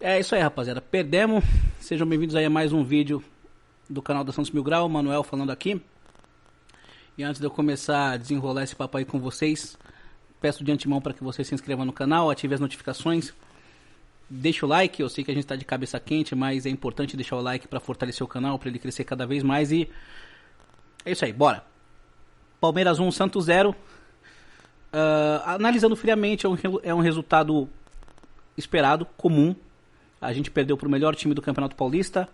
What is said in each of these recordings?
É isso aí, rapaziada. Perdemos. Sejam bem-vindos aí a mais um vídeo do canal da Santos Mil Grau. Manuel falando aqui. E antes de eu começar a desenrolar esse papo aí com vocês, peço de antemão para que você se inscreva no canal, ative as notificações, deixe o like. Eu sei que a gente está de cabeça quente, mas é importante deixar o like para fortalecer o canal, para ele crescer cada vez mais. E é isso aí, bora. Palmeiras 1, Santos 0. Analisando friamente, é um resultado esperado, comum. A gente perdeu para o melhor time do Campeonato Paulista,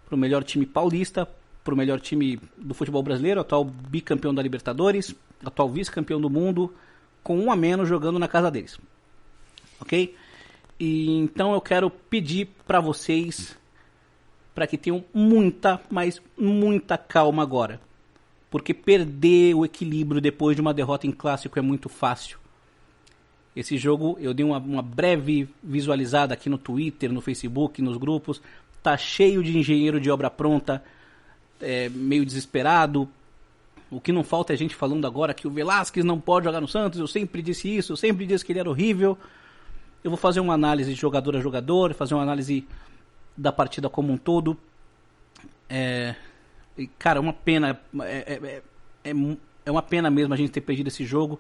para o melhor time paulista, para o melhor time do futebol brasileiro, atual bicampeão da Libertadores, atual vice-campeão do mundo, com um a menos jogando na casa deles. Ok? E então eu quero pedir para vocês para que tenham muita, mas muita calma agora. Porque perder o equilíbrio depois de uma derrota em clássico é muito fácil. Esse jogo eu dei uma breve visualizada aqui no Twitter, no Facebook, nos grupos. Tá cheio de engenheiro de obra pronta, meio desesperado. O que não falta é gente falando agora que o Velasquez não pode jogar no Santos. Eu sempre disse isso, eu sempre disse que ele era horrível. Eu vou fazer uma análise de jogador a jogador, fazer uma análise da partida como um todo. Cara, é uma pena. É uma pena mesmo a gente ter perdido esse jogo.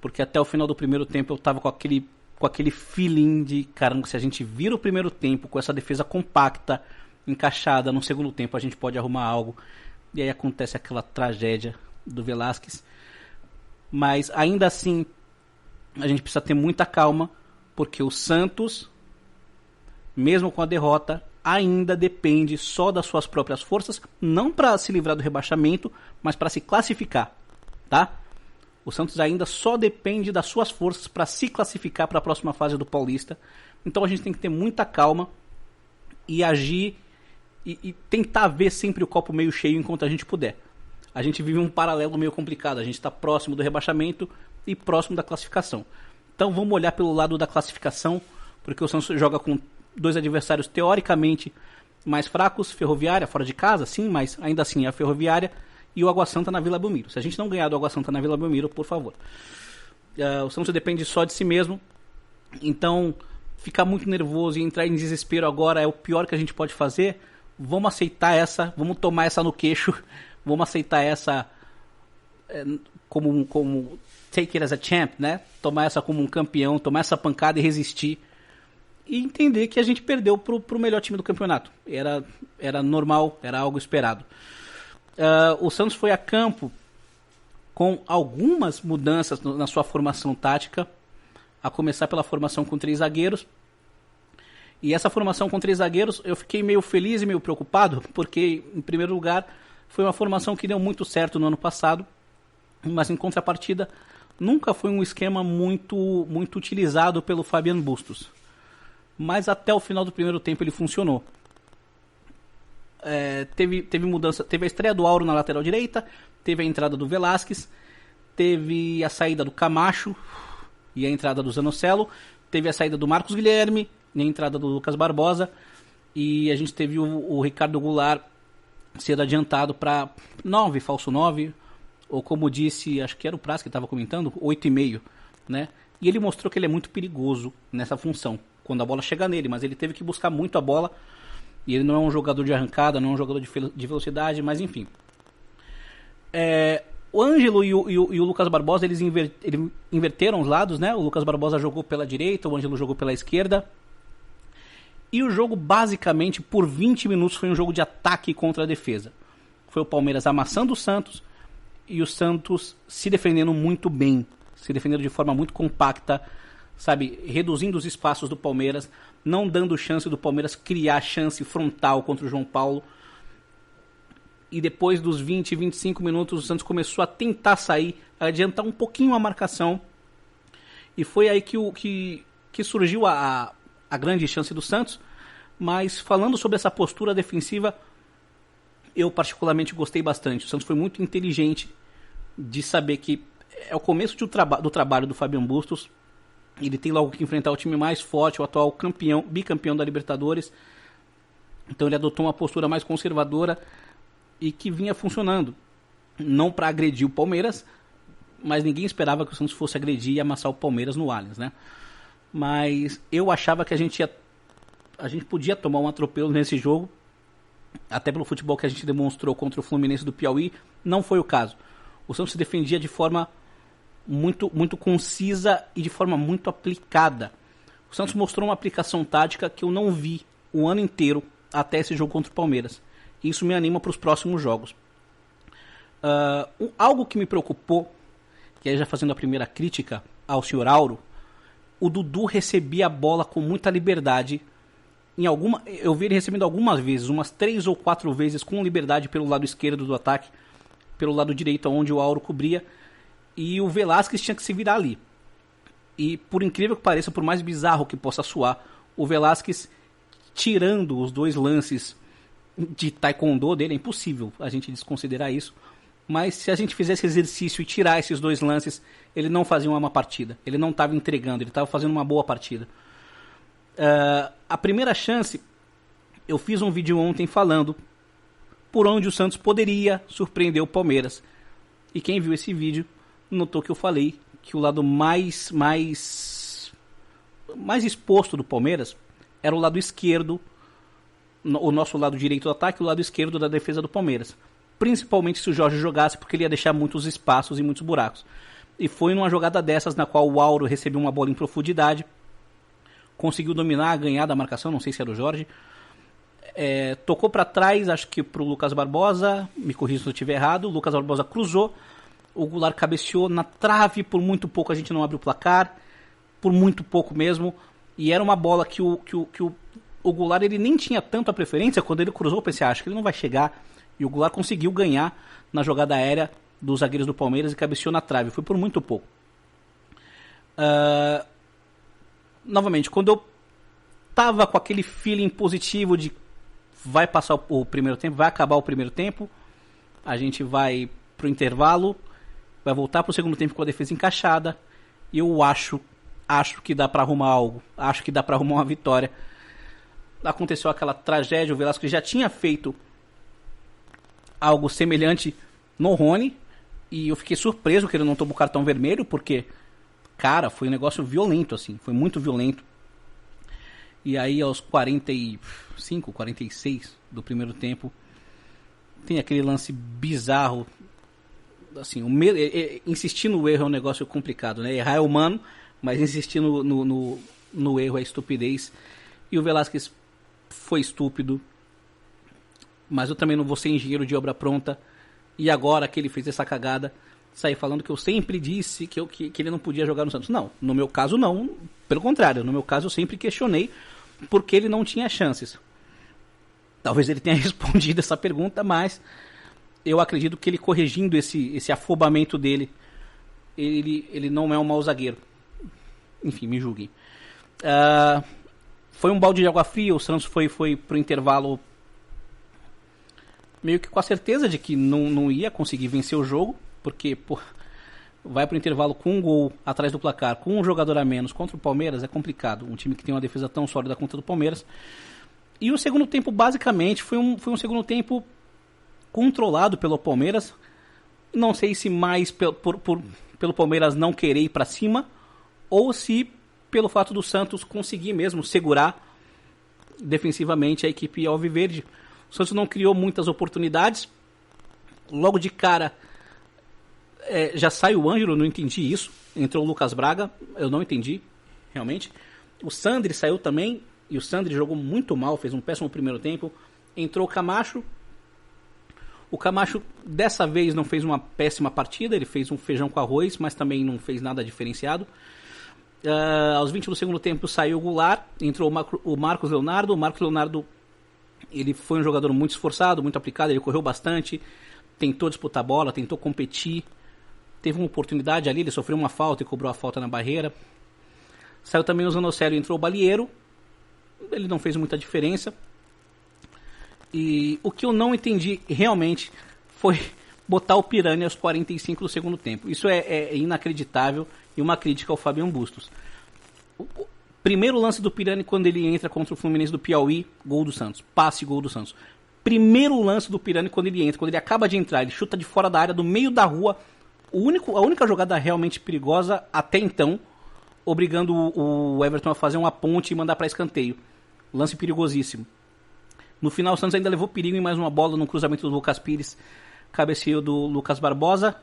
Porque até o final do primeiro tempo eu tava com aquele feeling de, caramba, se a gente vira o primeiro tempo com essa defesa compacta, encaixada, no segundo tempo a gente pode arrumar algo. E aí acontece aquela tragédia do Velasquez. Mas ainda assim, a gente precisa ter muita calma, porque o Santos, mesmo com a derrota, ainda depende só das suas próprias forças, não para se livrar do rebaixamento, mas para se classificar, tá? O Santos ainda só depende das suas forças para se classificar para a próxima fase do Paulista. Então a gente tem que ter muita calma e agir e tentar ver sempre o copo meio cheio enquanto a gente puder. A gente vive um paralelo meio complicado. A gente está próximo do rebaixamento e próximo da classificação. Então vamos olhar pelo lado da classificação, porque o Santos joga com dois adversários teoricamente mais fracos. Ferroviária, fora de casa, sim, mas ainda assim é a Ferroviária. E o Água Santa na Vila Belmiro. Se a gente não ganhar do Água Santa na Vila Belmiro, por favor. O Santos depende só de si mesmo. Então, ficar muito nervoso e entrar em desespero agora é o pior que a gente pode fazer. Vamos aceitar essa, vamos tomar essa no queixo. Vamos aceitar essa como take it as a champ, né? Tomar essa como um campeão, tomar essa pancada e resistir. E entender que a gente perdeu pro melhor time do campeonato. Era normal, era algo esperado. O Santos foi a campo com algumas mudanças na sua formação tática, a começar pela formação com 3 zagueiros. E essa formação com 3 zagueiros eu fiquei meio feliz e meio preocupado, porque, em primeiro lugar, foi uma formação que deu muito certo no ano passado, mas em contrapartida nunca foi um esquema muito utilizado pelo Fabian Bustos. Mas até o final do primeiro tempo ele funcionou. Teve mudança, teve a estreia do Auro na lateral direita, teve a entrada do Velasquez, teve a saída do Camacho e a entrada do Zanocelo, teve a saída do Marcos Guilherme e a entrada do Lucas Barbosa, e a gente teve o Ricardo Goulart sendo adiantado para 9, falso 9, ou como disse, acho que era o Praz que estava comentando, 8,5, né? E ele mostrou que ele é muito perigoso nessa função, quando a bola chega nele, mas ele teve que buscar muito a bola. E ele não é um jogador de arrancada, não é um jogador de velocidade, mas enfim. O Ângelo e o Lucas Barbosa, eles inverteram os lados, né? O Lucas Barbosa jogou pela direita, o Ângelo jogou pela esquerda. E o jogo, basicamente, por 20 minutos, foi um jogo de ataque contra a defesa. Foi o Palmeiras amassando o Santos e o Santos se defendendo muito bem. Se defendendo de forma muito compacta, sabe? Reduzindo os espaços do Palmeiras, não dando chance do Palmeiras criar chance frontal contra o João Paulo. E depois dos 20, 25 minutos, o Santos começou a tentar sair, a adiantar um pouquinho a marcação. E foi aí que surgiu a grande chance do Santos. Mas falando sobre essa postura defensiva, eu particularmente gostei bastante. O Santos foi muito inteligente de saber que é o começo do trabalho do Fabian Bustos. Ele tem logo que enfrentar o time mais forte, o atual bicampeão da Libertadores. Então ele adotou uma postura mais conservadora e que vinha funcionando. Não para agredir o Palmeiras, mas ninguém esperava que o Santos fosse agredir e amassar o Palmeiras no Allianz, né? Mas eu achava que a gente ia a gente podia tomar um atropelo nesse jogo, até pelo futebol que a gente demonstrou contra o Fluminense do Piauí. Não foi o caso. O Santos se defendia de forma muito, muito concisa e de forma muito aplicada. O Santos mostrou uma aplicação tática que eu não vi o ano inteiro até esse jogo contra o Palmeiras. E isso me anima para os próximos jogos. Algo que me preocupou, que aí já fazendo a primeira crítica ao senhor Auro, o Dudu recebia a bola com muita liberdade. Eu vi ele recebendo algumas vezes, umas 3 ou 4 vezes com liberdade pelo lado esquerdo do ataque, pelo lado direito onde o Auro cobria, e o Velasquez tinha que se virar ali. E por incrível que pareça, por mais bizarro que possa soar, o Velasquez, tirando os 2 lances de taekwondo dele, é impossível a gente desconsiderar isso, mas se a gente fizesse exercício e tirar esses 2 lances, ele não fazia uma má partida, ele não estava entregando, ele estava fazendo uma boa partida. A primeira chance, eu fiz um vídeo ontem falando por onde o Santos poderia surpreender o Palmeiras, e quem viu esse vídeo notou que eu falei que o lado mais exposto do Palmeiras era o lado esquerdo, o nosso lado direito do ataque, o lado esquerdo da defesa do Palmeiras. Principalmente se o Jorge jogasse, porque ele ia deixar muitos espaços e muitos buracos. E foi numa jogada dessas na qual o Auro recebeu uma bola em profundidade, conseguiu dominar, ganhar da marcação, não sei se era o Jorge, tocou para trás, acho que pro Lucas Barbosa, me corrija se eu estiver errado, o Lucas Barbosa cruzou, o Goulart cabeceou na trave, por muito pouco a gente não abriu o placar, por muito pouco mesmo, e era uma bola que o Goulart ele nem tinha tanto a preferência. Quando ele cruzou, eu pensei, acho que ele não vai chegar, e o Goulart conseguiu ganhar na jogada aérea dos zagueiros do Palmeiras e cabeceou na trave, foi por muito pouco. Novamente, quando eu tava com aquele feeling positivo de vai passar o primeiro tempo, vai acabar o primeiro tempo, a gente vai pro intervalo, vai voltar pro segundo tempo com a defesa encaixada, e eu acho que dá para arrumar algo, acho que dá para arrumar uma vitória. Aconteceu aquela tragédia, o Velasquez já tinha feito algo semelhante no Rony, e eu fiquei surpreso que ele não tomou cartão vermelho, porque, cara, foi um negócio violento, assim, foi muito violento. E aí aos 45, 46 do primeiro tempo, tem aquele lance bizarro. Assim, insistir no erro é um negócio complicado, né? Errar é humano, mas insistir no erro é estupidez. E o Velasquez foi estúpido, mas eu também não vou ser engenheiro de obra pronta. E agora que ele fez essa cagada, sair falando que eu sempre disse que ele não podia jogar no Santos. Não, no meu caso não, pelo contrário, no meu caso eu sempre questionei porque ele não tinha chances. Talvez ele tenha respondido essa pergunta, mas eu acredito que ele corrigindo esse afobamento dele, ele não é um mau zagueiro. Enfim, me julguem. Foi um balde de água fria, o Santos foi pro intervalo meio que com a certeza de que não ia conseguir vencer o jogo, porque vai pro intervalo com um gol atrás do placar, com um jogador a menos contra o Palmeiras, é complicado. Um time que tem uma defesa tão sólida contra o Palmeiras. E o segundo tempo, basicamente, foi um segundo tempo controlado pelo Palmeiras. Não sei se mais pelo Palmeiras não querer ir para cima, ou se pelo fato do Santos conseguir mesmo segurar defensivamente a equipe alviverde. O Santos não criou muitas oportunidades. Logo de cara, já sai o Ângelo, não entendi isso. Entrou o Lucas Braga, eu não entendi, realmente. O Sandri saiu também, e o Sandri jogou muito mal, fez um péssimo primeiro tempo. Entrou o Camacho. O Camacho, dessa vez, não fez uma péssima partida, ele fez um feijão com arroz, mas também não fez nada diferenciado. Aos 20 do segundo tempo saiu o Goulart, entrou o Marcos Leonardo. O Marcos Leonardo, ele foi um jogador muito esforçado, muito aplicado, ele correu bastante, tentou disputar a bola, tentou competir, teve uma oportunidade ali, ele sofreu uma falta e cobrou a falta na barreira. Saiu também o Zanocelo e entrou o Balieiro, ele não fez muita diferença. E o que eu não entendi realmente foi botar o Pirani aos 45 do segundo tempo. Isso é inacreditável, e uma crítica ao Fabian Bustos. O primeiro lance do Pirani quando ele entra contra o Fluminense do Piauí, gol do Santos, passe, gol do Santos. Primeiro lance do Pirani quando ele entra, quando ele acaba de entrar, ele chuta de fora da área, do meio da rua, a única jogada realmente perigosa até então, obrigando o Everton a fazer uma ponte e mandar para escanteio. Lance perigosíssimo. No final, o Santos ainda levou perigo em mais uma bola no cruzamento do Lucas Pires, cabeceio do Lucas Barbosa.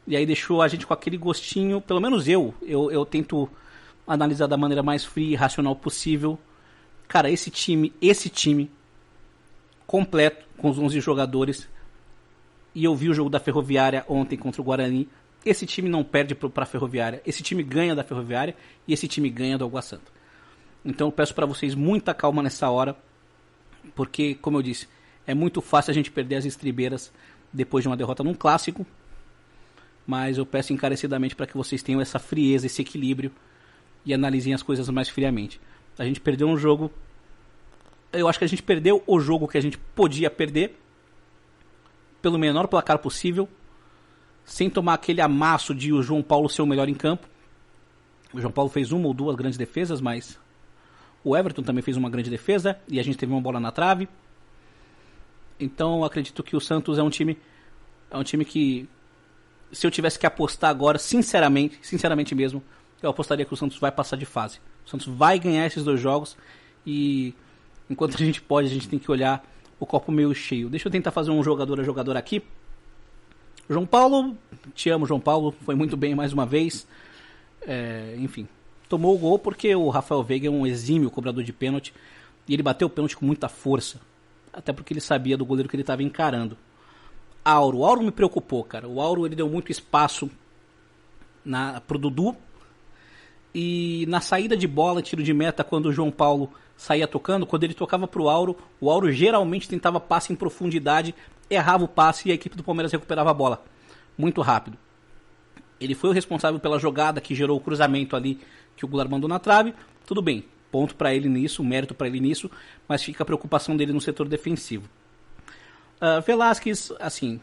E aí deixou a gente com aquele gostinho, pelo menos eu tento analisar da maneira mais fria e racional possível. Cara, esse time completo, com os 11 jogadores, e eu vi o jogo da Ferroviária ontem contra o Guarani, esse time não perde para a Ferroviária, esse time ganha da Ferroviária e esse time ganha do Água Santa. Então eu peço para vocês muita calma nessa hora, porque, como eu disse, é muito fácil a gente perder as estribeiras depois de uma derrota num clássico, mas eu peço encarecidamente para que vocês tenham essa frieza, esse equilíbrio e analisem as coisas mais friamente. A gente perdeu um jogo, eu acho que a gente perdeu o jogo que a gente podia perder, pelo menor placar possível, sem tomar aquele amasso de o João Paulo ser o melhor em campo. O João Paulo fez uma ou duas grandes defesas, mas o Everton também fez uma grande defesa e a gente teve uma bola na trave. Então acredito que o Santos é um time que, se eu tivesse que apostar agora, sinceramente mesmo, eu apostaria que o Santos vai passar de fase. O Santos vai ganhar esses 2 jogos e enquanto a gente pode, a gente tem que olhar o copo meio cheio. Deixa eu tentar fazer um jogador a jogador aqui. João Paulo, te amo, João Paulo, foi muito bem mais uma vez. Enfim, tomou o gol porque o Rafael Veiga é um exímio cobrador de pênalti e ele bateu o pênalti com muita força, até porque ele sabia do goleiro que ele estava encarando. O Auro me preocupou, cara. O Auro, ele deu muito espaço pro Dudu, e na saída de bola, tiro de meta, quando o João Paulo saía tocando, quando ele tocava pro Auro, o Auro geralmente tentava passe em profundidade, errava o passe e a equipe do Palmeiras recuperava a bola muito rápido. Ele foi o responsável pela jogada que gerou o cruzamento ali que o Goulart mandou na trave. Tudo bem, ponto para ele nisso, mérito para ele nisso, mas fica a preocupação dele no setor defensivo. Velasquez, assim,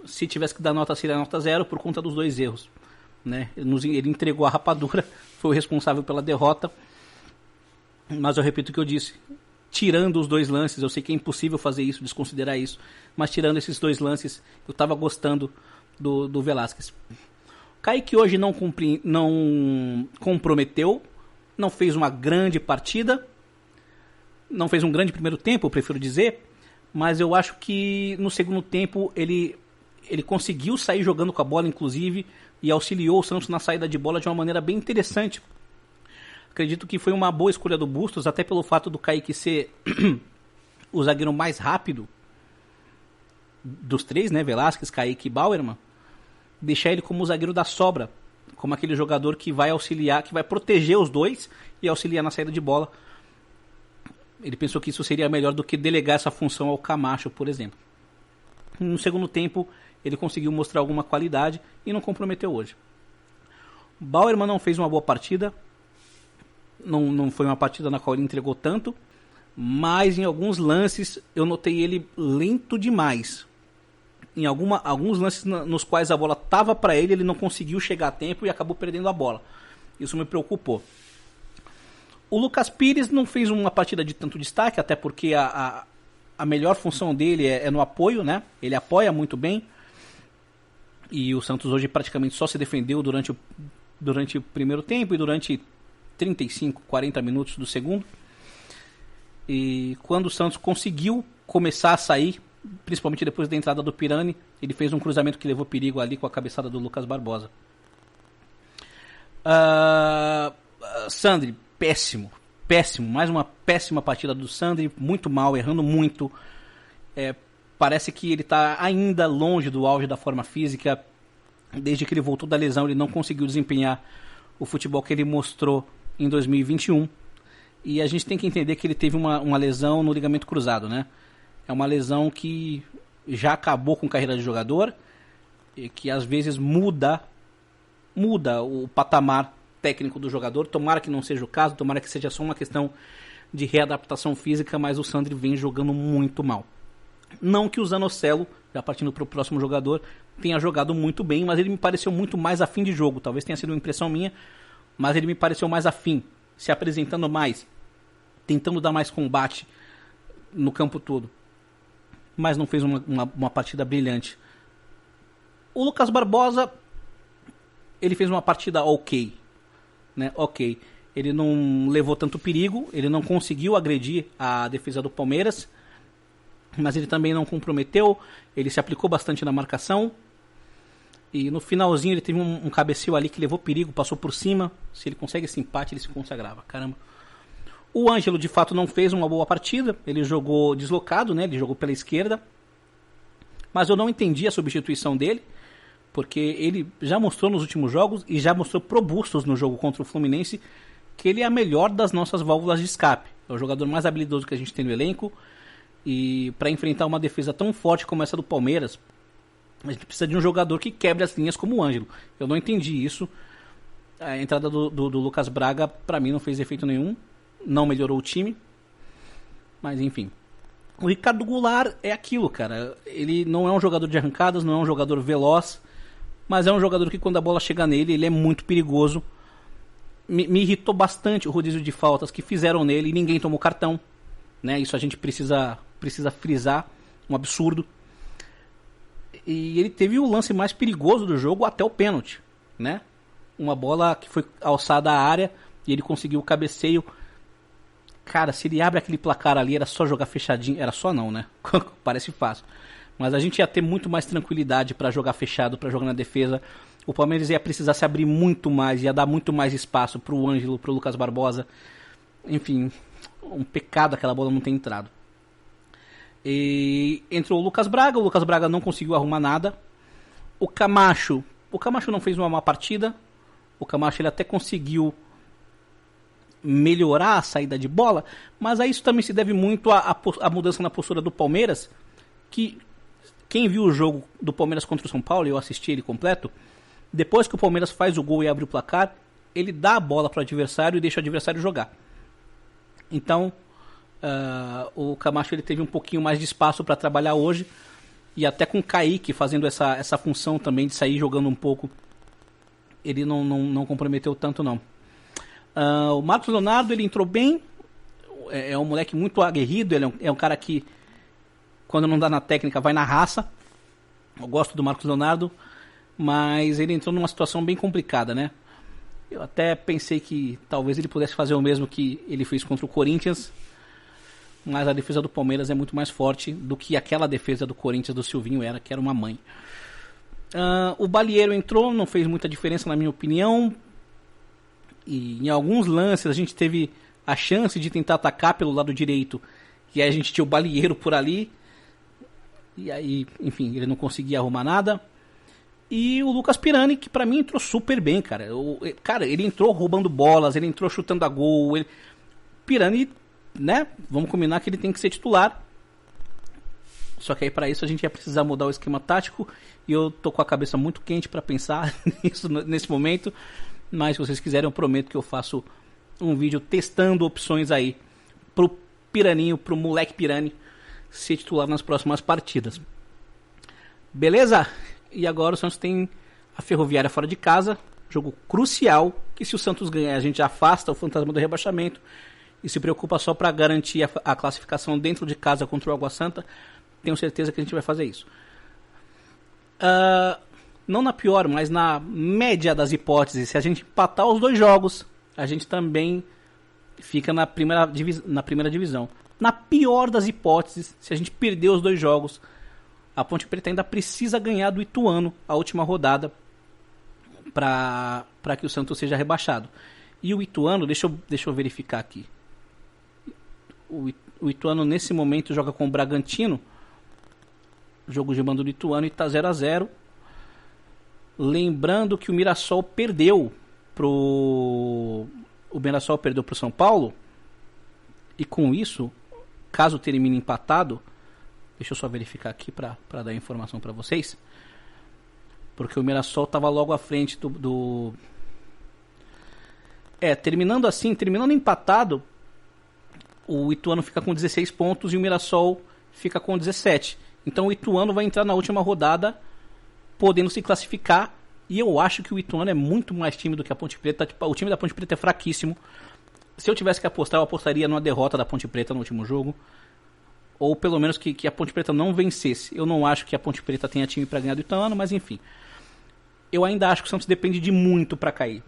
se tivesse que dar nota, seria nota 0 por conta dos 2 erros, né? Ele entregou a rapadura, foi o responsável pela derrota, mas eu repito o que eu disse, tirando os 2 lances, eu sei que é impossível fazer isso, desconsiderar isso, mas tirando esses 2 lances, eu estava gostando do Velasquez. Kaique hoje não comprometeu, não fez uma grande partida, não fez um grande primeiro tempo, eu prefiro dizer, mas eu acho que no segundo tempo ele conseguiu sair jogando com a bola, inclusive, e auxiliou o Santos na saída de bola de uma maneira bem interessante. Acredito que foi uma boa escolha do Bustos, até pelo fato do Kaique ser o zagueiro mais rápido dos 3, né? Velasquez, Kaique e Bauerman. Deixar ele como o zagueiro da sobra, como aquele jogador que vai auxiliar, que vai proteger os 2 e auxiliar na saída de bola. Ele pensou que isso seria melhor do que delegar essa função ao Camacho, por exemplo. No segundo tempo, ele conseguiu mostrar alguma qualidade e não comprometeu hoje. Bauerman não fez uma boa partida. Não foi uma partida na qual ele entregou tanto, mas em alguns lances eu notei ele lento demais. Em alguns lances nos quais a bola estava para ele, ele não conseguiu chegar a tempo e acabou perdendo a bola. Isso me preocupou. O Lucas Pires não fez uma partida de tanto destaque, até porque a melhor função dele é no apoio, né? Ele apoia muito bem. E o Santos hoje praticamente só se defendeu durante o primeiro tempo e durante 35, 40 minutos do segundo. E quando o Santos conseguiu começar a sair, principalmente depois da entrada do Pirani, ele fez um cruzamento que levou perigo ali com a cabeçada do Lucas Barbosa. Sandri, péssimo, mais uma péssima partida do Sandri, muito mal, errando muito. Parece que ele está ainda longe do auge da forma física. Desde que ele voltou da lesão, ele não conseguiu desempenhar o futebol que ele mostrou em 2021. E a gente tem que entender que ele teve uma lesão no ligamento cruzado, né? É uma lesão que já acabou com a carreira de jogador e que às vezes muda o patamar técnico do jogador. Tomara que não seja o caso, tomara que seja só uma questão de readaptação física, mas o Sandri vem jogando muito mal. Não que o Zanocelo, já partindo para o próximo jogador, tenha jogado muito bem, mas ele me pareceu muito mais afim de jogo. Talvez tenha sido uma impressão minha, mas ele me pareceu mais afim, se apresentando mais, tentando dar mais combate no campo todo. Mas não fez uma partida brilhante. O Lucas Barbosa, ele fez uma partida ok, né? Ok. ele não levou tanto perigo, ele não conseguiu agredir a defesa do Palmeiras, mas ele também não comprometeu, ele se aplicou bastante na marcação, e no finalzinho ele teve um cabeceio ali que levou perigo, passou por cima. Se ele consegue esse empate, ele se consagrava, caramba. O Ângelo, de fato, não fez uma boa partida, ele jogou deslocado, né? Ele jogou pela esquerda, mas eu não entendi a substituição dele, porque ele já mostrou nos últimos jogos, e já mostrou pro Bustos no jogo contra o Fluminense, que ele é a melhor das nossas válvulas de escape. É o jogador mais habilidoso que a gente tem no elenco, e para enfrentar uma defesa tão forte como essa do Palmeiras, a gente precisa de um jogador que quebre as linhas como o Ângelo. Eu não entendi isso. A entrada do Lucas Braga, para mim, não fez efeito nenhum. Não melhorou o time. Mas, enfim. O Ricardo Goulart é aquilo, cara. Ele não é um jogador de arrancadas, não é um jogador veloz, mas é um jogador que, quando a bola chega nele, ele é muito perigoso. Me irritou bastante o rodízio de faltas que fizeram nele e ninguém tomou cartão, né? Isso a gente precisa frisar. Um absurdo. E ele teve o lance mais perigoso do jogo até o pênalti, né? Uma bola que foi alçada à área e ele conseguiu o cabeceio. Cara, se ele abre aquele placar ali, era só jogar fechadinho. Era só não, né? Parece fácil. Mas a gente ia ter muito mais tranquilidade para jogar fechado, para jogar na defesa. O Palmeiras ia precisar se abrir muito mais, ia dar muito mais espaço pro Ângelo, pro Lucas Barbosa. Enfim, um pecado aquela bola não ter entrado. E entrou o Lucas Braga não conseguiu arrumar nada. O Camacho não fez uma má partida. O Camacho ele até conseguiu melhorar a saída de bola, mas a isso também se deve muito à mudança na postura do Palmeiras, que quem viu o jogo do Palmeiras contra o São Paulo, eu assisti ele completo, depois que o Palmeiras faz o gol e abre o placar, ele dá a bola para o adversário e deixa o adversário jogar. Então, o Camacho ele teve um pouquinho mais de espaço para trabalhar hoje, e até com o Kaique fazendo essa função também de sair jogando um pouco, ele não comprometeu tanto não. O Marcos Leonardo ele entrou bem, é um moleque muito aguerrido, ele é um cara que quando não dá na técnica vai na raça. Eu gosto do Marcos Leonardo, mas ele entrou numa situação bem complicada, né? Eu até pensei que talvez ele pudesse fazer o mesmo que ele fez contra o Corinthians, mas a defesa do Palmeiras é muito mais forte do que aquela defesa do Corinthians do Silvinho era, que era uma mãe. O Balieiro entrou, não fez muita diferença na minha opinião, e em alguns lances a gente teve a chance de tentar atacar pelo lado direito, e aí a gente tinha o Balieiro por ali, e aí, enfim, ele não conseguia arrumar nada. E o Lucas Pirani, que pra mim entrou super bem, cara. Cara, ele entrou roubando bolas, ele entrou chutando a gol. Pirani, né? Vamos combinar que ele tem que ser titular. Só que aí pra isso a gente ia precisar mudar o esquema tático. E eu tô com a cabeça muito quente pra pensar nisso nesse momento. Mas se vocês quiserem, eu prometo que eu faço um vídeo testando opções aí pro Piraninho, pro moleque Pirani ser titular nas próximas partidas. Beleza? E agora o Santos tem a Ferroviária fora de casa, jogo crucial, que se o Santos ganhar a gente afasta o fantasma do rebaixamento e se preocupa só para garantir a classificação dentro de casa contra o Água Santa. Tenho certeza que a gente vai fazer isso. Não na pior, mas na média das hipóteses, se a gente empatar os dois jogos, a gente também fica na primeira divisão. Na pior das hipóteses, se a gente perder os dois jogos, a Ponte Preta ainda precisa ganhar do Ituano a última rodada para que o Santos seja rebaixado. E o Ituano, deixa eu verificar aqui. O Ituano nesse momento joga com o Bragantino, jogo de mando do Ituano, e está 0-0. Lembrando que o Mirassol perdeu pro São Paulo, e com isso, caso termine empatado, deixa eu só verificar aqui para dar a informação para vocês, porque o Mirassol estava logo à frente do... terminando empatado, o Ituano fica com 16 pontos e o Mirassol fica com 17. Então o Ituano vai entrar na última rodada podendo se classificar, e eu acho que o Ituano é muito mais time do que a Ponte Preta. O time da Ponte Preta é fraquíssimo. Se eu tivesse que apostar, eu apostaria numa derrota da Ponte Preta no último jogo, ou pelo menos que a Ponte Preta não vencesse. Eu não acho que a Ponte Preta tenha time para ganhar do Ituano, mas enfim. Eu ainda acho que o Santos depende de muito para cair.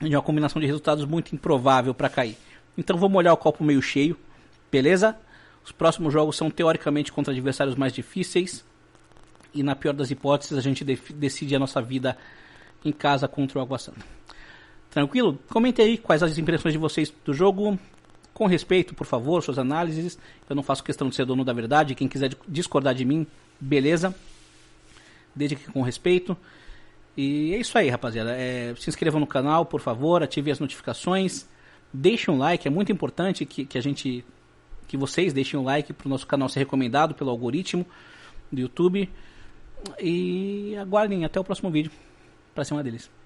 de uma combinação de resultados muito improvável para cair. Então vamos olhar o copo meio cheio, beleza? Os próximos jogos são teoricamente contra adversários mais difíceis e na pior das hipóteses a gente decide a nossa vida em casa contra o Água Santa. Tranquilo? Comente aí quais as impressões de vocês do jogo, com respeito, por favor, suas análises. Eu não faço questão de ser dono da verdade, quem quiser discordar de mim, beleza? Desde que com respeito. E é isso aí, rapaziada. Se inscrevam no canal, por favor, ativem as notificações, deixem um like, é muito importante que vocês deixem um like para o nosso canal ser recomendado pelo algoritmo do YouTube. E aguardem até o próximo vídeo, para cima deles.